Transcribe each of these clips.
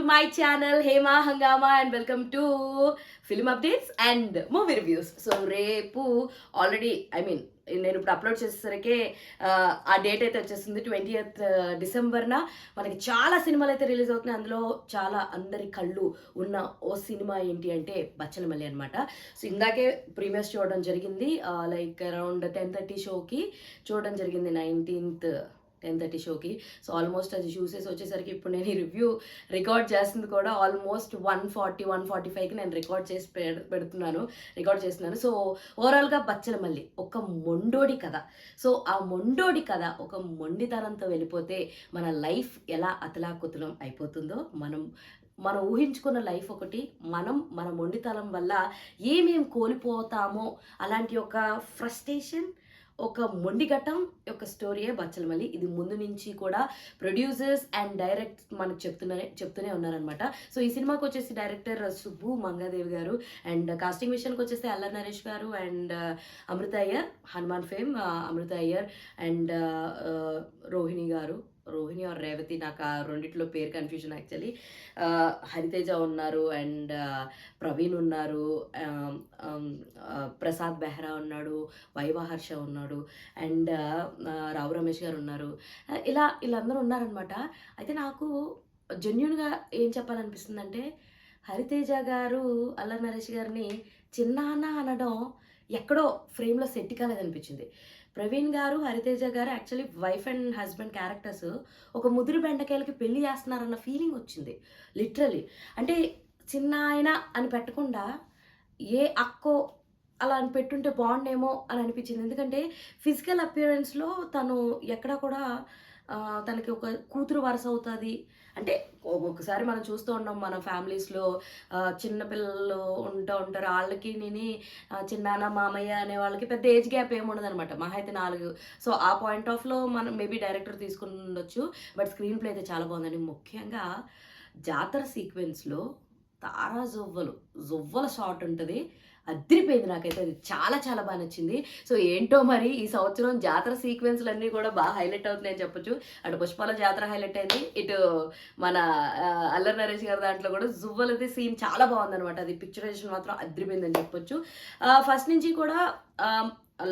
my channel Hema Hangama and welcome to film updates and movie reviews. So రేపు already నేను ఇప్పుడు upload చేసేసరికి ఆ డేట్ అయితే వచ్చేసింది 20th డిసెంబర్న. మనకి చాలా సినిమాలు అయితే రిలీజ్ అవుతున్నాయి. అందులో చాలా అందరి కళ్ళు ఉన్న ఓ సినిమా ఏంటి అంటే బచ్చలమల్లి అనమాట. సో ఇందాకే ప్రీమియర్స్ చూడడం జరిగింది, లైక్ అరౌండ్ 10:30 షోకి చూడడం జరిగింది, 19th 10:30 షోకి. సో ఆల్మోస్ట్ అది చూసేసి వచ్చేసరికి ఇప్పుడు నేను ఈ రివ్యూ రికార్డ్ చేస్తుంది కూడా ఆల్మోస్ట్ 1:45కి నేను రికార్డ్ చేసి రికార్డ్ చేస్తున్నాను. సో ఓవరాల్గా బచ్చలమల్లి ఒక మొండోడి కథ. సో ఆ మొండోడి కథ ఒక మొండితనంతో వెళ్ళిపోతే మన లైఫ్ ఎలా అతలాకుతలం అయిపోతుందో మనం ఊహించుకున్న లైఫ్ ఒకటి, మన మొండితనం వల్ల ఏమేం కోల్పోతామో అలాంటి ఒక ఫ్రస్ట్రేషన్, ఒక మొండిఘట్టం యొక్క స్టోరీయే బచ్చలమల్లి. ఇది ముందు నుంచి కూడా ప్రొడ్యూసర్స్ అండ్ డైరెక్ట్ మనకు చెప్తూనే ఉన్నారనమాట. సో ఈ సినిమాకి వచ్చేసి డైరెక్టర్ సుబ్బు మంగాదేవి గారు, అండ్ కాస్టింగ్ విషయానికి వచ్చేసి అల్లరి నరేష్ గారు and Amritha Aiyer, Hanuman fame Amritha Aiyer and Rohini or Revathi, నాకు ఆ రెండిట్లో పేరు కన్ఫ్యూజన్ యాక్చువల్లీ. హరితేజ ఉన్నారు అండ్ ప్రవీణ్ ఉన్నారు, ప్రసాద్ బెహ్రా ఉన్నాడు, వైవాహర్ష ఉన్నాడు అండ్ రావు రమేష్ గారు ఉన్నారు. వీళ్ళందరూ ఉన్నారనమాట. అయితే నాకు జెన్యున్గా ఏం చెప్పాలనిపిస్తుందంటే, హరితేజ గారు అల్లరి నరేష్ గారిని చిన్నాన్న అనడం ఎక్కడో ఫ్రేమ్లో సెట్ కాలేదనిపించింది. ప్రవీణ్ గారు, హరితేజ గారు actually wife and husband characters ఒక ముదురు బెండకాయలకి పెళ్లి చేస్తున్నారన్న ఫీలింగ్ వచ్చింది లిటరలీ. అంటే చిన్న ఆయన అని పెట్టకుండా ఏ అక్కో అలా అని పెట్టుంటే బాగుండేమో అని అనిపించింది. ఎందుకంటే ఫిజికల్ అపియరెన్స్లో తను ఎక్కడా కూడా తనకి ఒక కూతురు వరుస అవుతుంది అంటే, ఒక్కొక్కసారి మనం చూస్తూ ఉన్నాం మన ఫ్యామిలీస్లో చిన్నపిల్లలు ఉంటారు, వాళ్ళకి నేను చిన్నాన్న మామయ్య అనే వాళ్ళకి పెద్ద ఏజ్ గ్యాప్ ఏముండదు అనమాట, మహా అయితే 4. సో ఆ పాయింట్ ఆఫ్లో మనం మేబీ డైరెక్టర్ తీసుకుని ఉండొచ్చు, బట్ స్క్రీన్ ప్లే అయితే చాలా బాగుందండి. ముఖ్యంగా జాతర సీక్వెన్స్లో తారా జువ్వల షాట్ ఉంటుంది, అదిరిపోయింది. నాకైతే అది చాలా చాలా బాగా నచ్చింది. సో ఏంటో మరి ఈ సంవత్సరం జాతర సీక్వెన్స్లు అన్నీ కూడా బాగా హైలైట్ అవుతున్నాయని చెప్పొచ్చు. అటు పుష్పాల జాతర హైలైట్ అయింది, ఇటు మన అల్లరి నరేష్ గారి దాంట్లో కూడా జువ్వలది సీన్ చాలా బాగుందనమాట. అది పిక్చరైజేషన్ మాత్రం అదిరిపోయిందని చెప్పొచ్చు. ఫస్ట్ నుంచి కూడా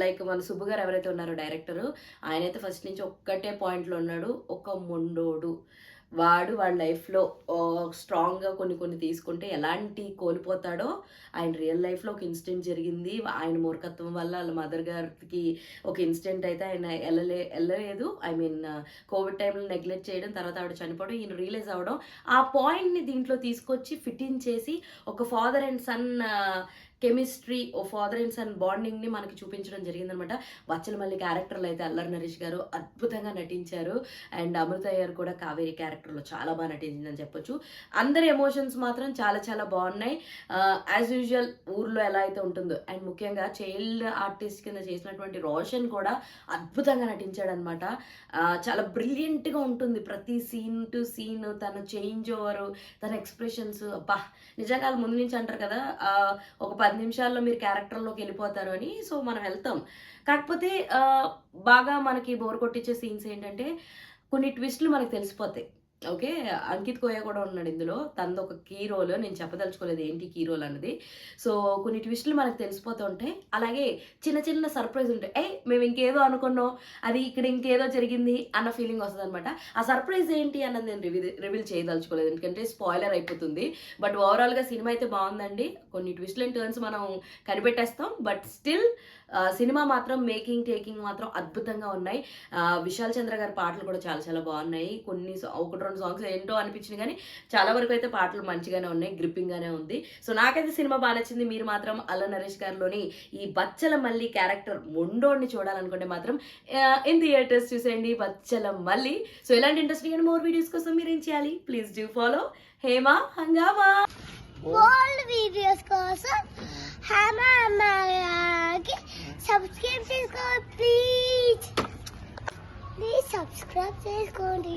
లైక్ మన సుబ్బు గారు ఎవరైతే ఉన్నారో డైరెక్టరు, ఆయనైతే ఫస్ట్ నుంచి ఒక్కటే పాయింట్లో ఉన్నాడు, ఒక మొండోడు. వాడి లైఫ్లో స్ట్రాంగ్గా కొన్ని తీసుకుంటే ఎలాంటి కోల్పోతాడో, ఆయన రియల్ లైఫ్లో ఒక ఇన్సిడెంట్ జరిగింది. ఆయన మూర్ఖత్వం వల్ల వాళ్ళ మదర్ గారికి ఒక ఇన్సిడెంట్ అయితే ఆయన వెళ్ళలేదు, కోవిడ్ టైంలో నెగ్లెక్ట్ చేయడం, తర్వాత ఆవిడ చనిపోవడం, ఈయన రియలైజ్ అవ్వడం, ఆ పాయింట్ని దీంట్లో తీసుకొచ్చి ఫిట్టింగ్ చేసి ఒక ఫాదర్ అండ్ సన్ కెమిస్ట్రీ, ఓ ఫాదర్ అండ్ సన్ బాండింగ్ని మనకి చూపించడం జరిగిందనమాట. బచ్చలమల్లి క్యారెక్టర్లు అయితే అల్లరి నరేష్ గారు అద్భుతంగా నటించారు అండ్ అమృత అయ్యర్ కూడా కావేరి క్యారెక్టర్లో చాలా బాగా నటించిందని చెప్పొచ్చు. అందరి ఎమోషన్స్ మాత్రం చాలా చాలా బాగున్నాయి. యాజ్ యూజువల్ ఊర్లో ఎలా అయితే ఉంటుందో, అండ్ ముఖ్యంగా చైల్డ్ ఆర్టిస్ట్ కింద చేసినటువంటి రోషన్ కూడా అద్భుతంగా నటించాడనమాట. చాలా బ్రిలియంట్గా ఉంటుంది ప్రతి సీన్ టు సీన్, తన చేంజ్ ఓవర్, తన ఎక్స్ప్రెషన్స్. అబ్బా నిజంగా ముందు నుంచి అంటారు కదా, ఒక 10 నిమిషాల్లో మీరు క్యారెక్టర్లోకి వెళ్ళిపోతారు అని. సో మనం వెళ్తాం, కాకపోతే బాగా మనకి బోర్ కొట్టించే సీన్స్ ఏంటంటే కొన్ని ట్విస్ట్లు మనకు తెలిసిపోతాయి. ఓకే, అంకిత్ కోయ కూడా ఉన్నాడు ఇందులో, తనది ఒక కీ రోల్, నేను చెప్పదలుచుకోలేదు ఏంటి కీ రోల్ అన్నది. సో కొన్ని ట్విస్టులు మనకు తెలిసిపోతూ ఉంటాయి, అలాగే చిన్న సర్ప్రైజ్ ఉంటాయి. మేము ఇంకేదో అనుకున్నాం, అది ఇక్కడ ఇంకేదో జరిగింది అన్న ఫీలింగ్ వస్తుంది అనమాట. ఆ సర్ప్రైజ్ ఏంటి అన్నది నేను రివీల్ చేయదలుచుకోలేదు, ఎందుకంటే స్పాయిలర్ అయిపోతుంది. బట్ ఓవరాల్గా సినిమా అయితే బాగుందండి. కొన్ని ట్విస్ట్లు అండ్ టర్న్స్ మనం కనిపెట్టేస్తాం, బట్ స్టిల్ సినిమా మాత్రం టేకింగ్ మాత్రం అద్భుతంగా ఉన్నాయి. విశాల్ చంద్ర గారి పాటలు కూడా చాలా చాలా బాగున్నాయి. కొన్ని 1-2 సాంగ్స్ ఏంటో అనిపించింది, కానీ చాలా వరకు అయితే పాటలు మంచిగానే ఉన్నాయి, గ్రిప్పింగ్గానే ఉంది. సో నాకైతే సినిమా బాగా నచ్చింది. మీరు మాత్రం అల్లరి నరేష్ గారిలోని ఈ బచ్చలమల్లి క్యారెక్టర్ మొండోడిని చూడాలనుకుంటే మాత్రం ఇన్ థియేటర్స్ చూసేయండి బచ్చలమల్లి. సో ఇలాంటి ఇంట్రెస్టింగ్ అండ్ మోర్ వీడియోస్ కోసం మీరు ఏం చేయాలి, ప్లీజ్ డూ ఫాలో హేమా హంగామా. వీడియోస్ కోసం హేమా హంగామాకి సబ్స్క్రైబ్ చేసుకోండి, ప్లీజ్ సబ్స్క్రైబ్ చేసుకోండి.